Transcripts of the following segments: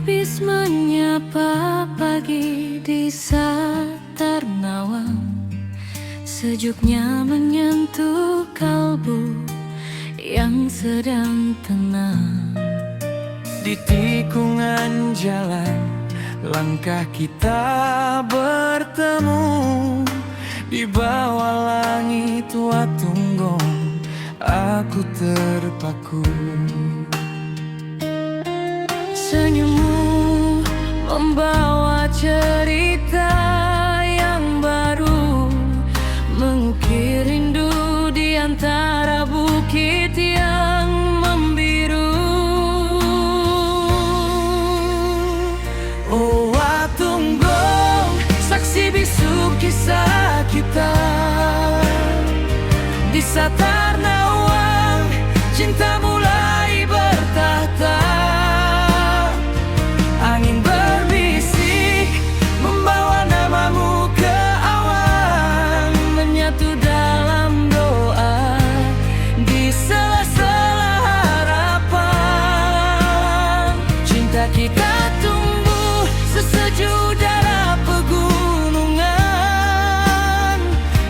habis menyapa pagi di saat ternawang, sejuknya menyentuh kalbu yang sedang tenang. Di tikungan jalan, langkah kita bertemu. Di bawah langit Watunggong, aku terpaku. Senyummu membawa cerita yang baru, mengukir rindu di antara bukit yang membiru. Oh Watunggong, saksi bisu kisah kita. Di saat Tarnawang, cinta mulai bertahta. Angin berbisik membawa namamu ke awan, menyatu dalam doa di sela-sela harapan. Cinta kita tumbuh sesejuk darah pegunungan,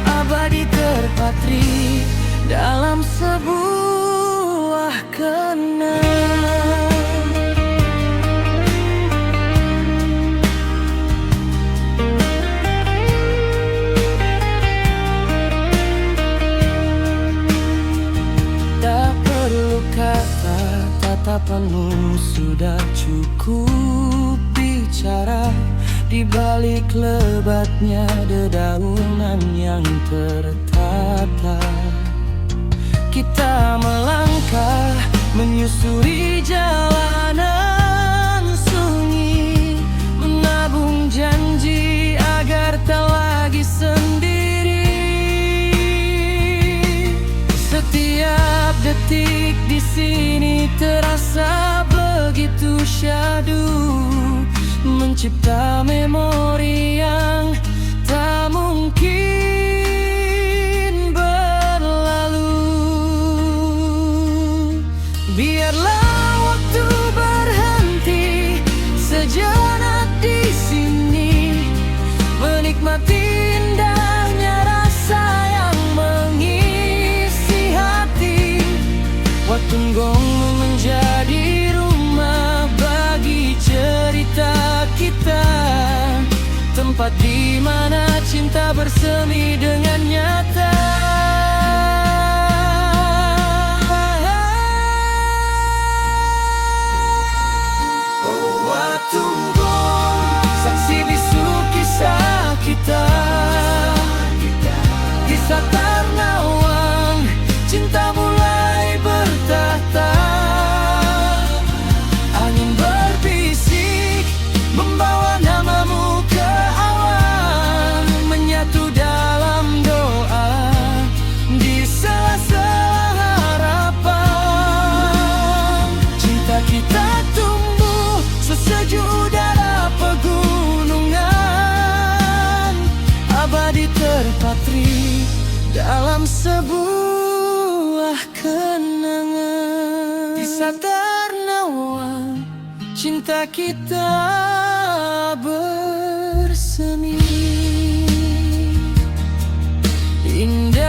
abadi terpatri dalam sebuah kenang. Tak perlu kata, tatapanmu sudah cukup bicara. Di balik lebatnya dedaunan yang tertata, kita melangkah menyusuri jalanan sunyi, menabung janji agar tak lagi sendiri. Setiap detik di sini terasa begitu syahdu, mencipta memori yang tak mungkin berlalu. Biarlah waktu berhenti sejenak di sini, menikmati indahnya rasa yang mengisi hati. Watunggong menjadi rumah bagi cerita kita, tempat di mana cinta bersemi dengan nyata. Watunggong, saksi bisu kisah kita. Kisah Tarnawang, cinta mulai bertahta. Angin berbisik membawa namamu ke awan, menyatu dalam doa di sela-sela harapan. Cinta kita tumbuh sesejuk darah pegunungan, abadi terpatri dalam sebuah kenangan. Di saat Tarnawang, cinta kita bersemi indah.